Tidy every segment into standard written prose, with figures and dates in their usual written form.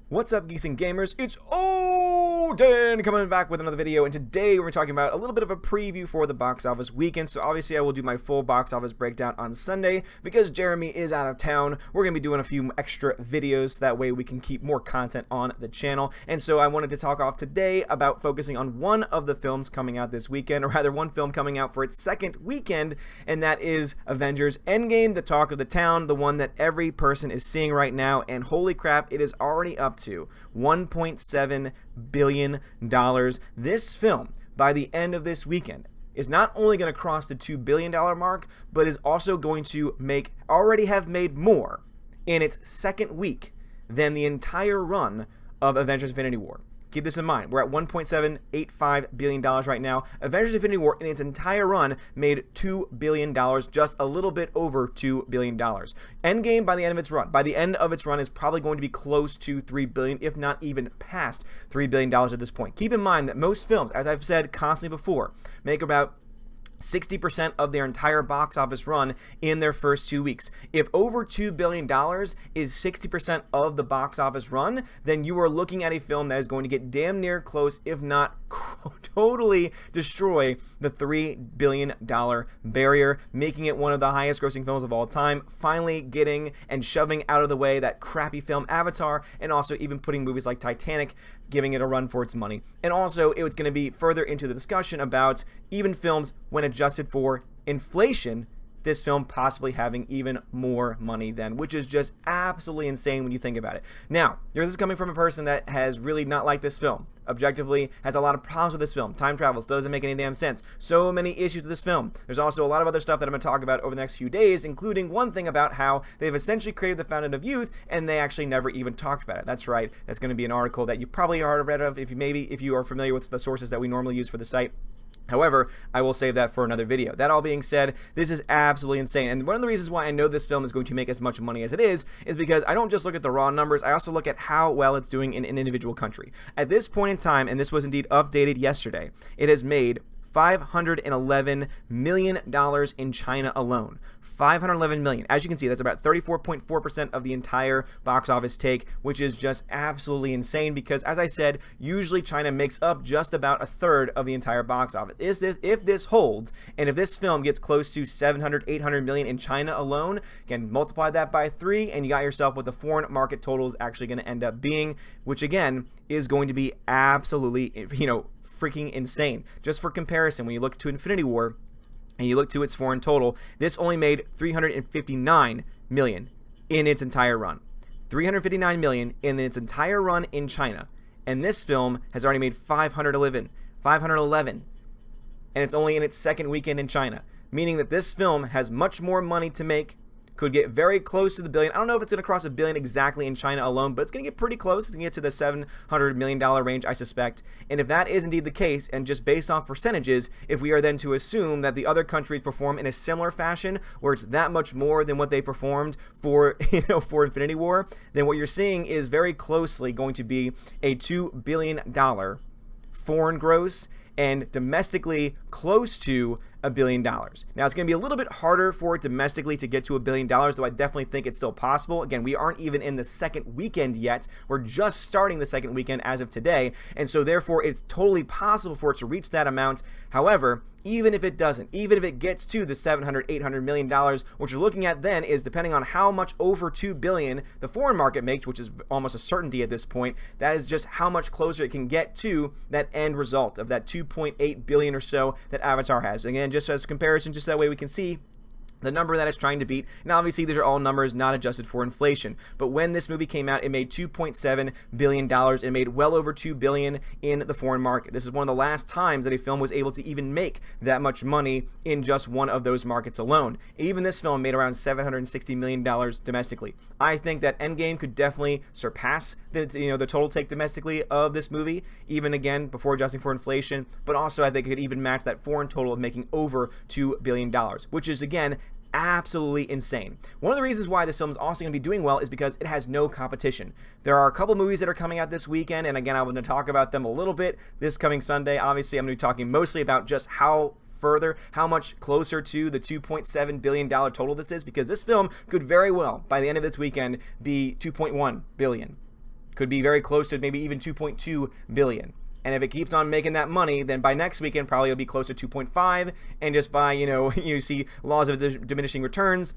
What's up, geeks and gamers? It's Odin coming back with another video, and today we're talking about a little bit of a preview for the box office weekend. So obviously I will do my full box office breakdown on Sunday because Jeremy is out of town. We're going to be doing a few extra videos so that way we can keep more content on the channel. And so I wanted to talk off today about focusing on one of the films coming out this weekend, or rather one film coming out for its second weekend, and that is Avengers Endgame, the talk of the town, the one that every person is seeing right now, and holy crap, it is already up to $1.7 billion. This film, by the end of this weekend, is not only going to cross the $2 billion mark, but is also going to already have made more in its second week than the entire run of Avengers Infinity War. Keep this in mind. We're at $1.785 billion right now. Avengers Infinity War in its entire run made $2 billion, just a little bit over $2 billion. Endgame, by the end of its run, is probably going to be close to $3 billion, if not even past $3 billion at this point. Keep in mind that most films, as I've said constantly before, make about 60% of their entire box office run in their first 2 weeks. If over $2 billion is 60% of the box office run, then you are looking at a film that is going to get damn near close, if not totally destroy the $3 billion barrier, making it one of the highest grossing films of all time, finally getting and shoving out of the way that crappy film Avatar, and also even putting movies like Titanic, giving it a run for its money. And also, it was going to be further into the discussion about even films when adjusted for inflation, this film possibly having even more money then, which is just absolutely insane when you think about it. Now, this is coming from a person that has really not liked this film. Objectively, has a lot of problems with this film. Time travels, doesn't make any damn sense. So many issues with this film. There's also a lot of other stuff that I'm going to talk about over the next few days, including one thing about how they've essentially created the Fountain of Youth, and they actually never even talked about it. That's right. That's going to be an article that you probably already read of if you are familiar with the sources that we normally use for the site. However, I will save that for another video. That all being said, this is absolutely insane. And one of the reasons why I know this film is going to make as much money as it is because I don't just look at the raw numbers, I also look at how well it's doing in an individual country. At this point in time, and this was indeed updated yesterday, it has made $511 million in China alone. $511 million. As you can see, that's about 34.4% of the entire box office take, which is just absolutely insane because, as I said, usually China makes up just about a third of the entire box office. If this holds, and if this film gets close to 800 million in China alone, again, multiply that by 3, and you got yourself what the foreign market total is actually going to end up being, which again is going to be absolutely, freaking insane. Just for comparison, when you look to Infinity War and you look to its foreign total, this only made $359 million in its entire run. $359 million in its entire run in China. And this film has already made $511, and it's only in its second weekend in China, meaning that this film has much more money to make, could get very close to the billion. I don't know if it's going to cross $1 billion exactly in China alone, but it's going to get pretty close. It's going to get to the $700 million range, I suspect. And if that is indeed the case, and just based off percentages, if we are then to assume that the other countries perform in a similar fashion, where it's that much more than what they performed for, for Infinity War, then what you're seeing is very closely going to be a $2 billion foreign gross, and domestically close to $1 billion. Now, it's going to be a little bit harder for it domestically to get to $1 billion, though I definitely think it's still possible. Again, we aren't even in the second weekend yet. We're just starting the second weekend as of today, and so therefore it's totally possible for it to reach that amount. However, even if it doesn't, even if it gets to the $800 million, what you're looking at then is, depending on how much over $2 billion the foreign market makes, which is almost a certainty at this point, that is just how much closer it can get to that end result of that $2.8 billion or so that Avatar has. Again, just as a comparison, just that way we can see the number that it's trying to beat. Now, obviously, these are all numbers not adjusted for inflation. But when this movie came out, it made $2.7 billion. It made well over $2 billion in the foreign market. This is one of the last times that a film was able to even make that much money in just one of those markets alone. Even this film made around $760 million domestically. I think that Endgame could definitely surpass the total take domestically of this movie, even again before adjusting for inflation. But also, I think it could even match that foreign total of making over $2 billion, which is again absolutely insane. One of the reasons why this film is also going to be doing well is because it has no competition. There are a couple movies that are coming out this weekend, and again, I'm going to talk about them a little bit this coming Sunday. Obviously, I'm going to be talking mostly about just how much closer to the $2.7 billion total this is, because this film could very well, by the end of this weekend, be $2.1 billion. could be very close to maybe even 2.2 billion. And if it keeps on making that money, then by next weekend, probably it'll be closer to 2.5. And just by, you see laws of diminishing returns.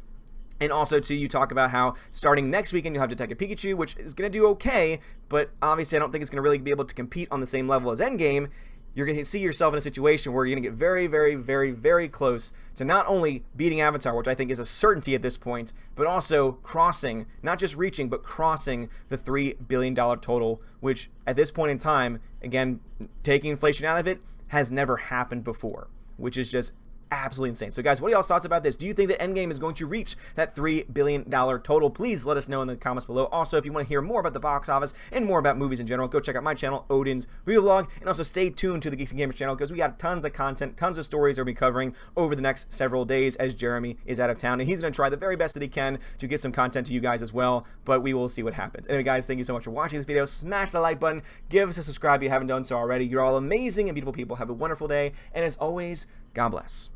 And also, too, you talk about how starting next weekend, you'll have Detective Pikachu, which is going to do okay. But obviously, I don't think it's going to really be able to compete on the same level as Endgame. You're going to see yourself in a situation where you're going to get very, very, very, very close to not only beating Avatar, which I think is a certainty at this point, but also crossing, not just reaching, but crossing the $3 billion total, which at this point in time, again, taking inflation out of it, has never happened before, which is just absolutely insane. So guys, what are y'all's thoughts about this? Do you think that Endgame is going to reach that $3 billion total? Please let us know in the comments below. Also, if you want to hear more about the box office and more about movies in general, go check out my channel, Odin's Review Vlog, and also stay tuned to the Geeks and Gamers channel because we got tons of content, tons of stories that we'll be covering over the next several days as Jeremy is out of town, and he's going to try the very best that he can to get some content to you guys as well, but we will see what happens. Anyway, guys, thank you so much for watching this video. Smash the like button, give us a subscribe if you haven't done so already. You're all amazing and beautiful people. Have a wonderful day, and as always, God bless.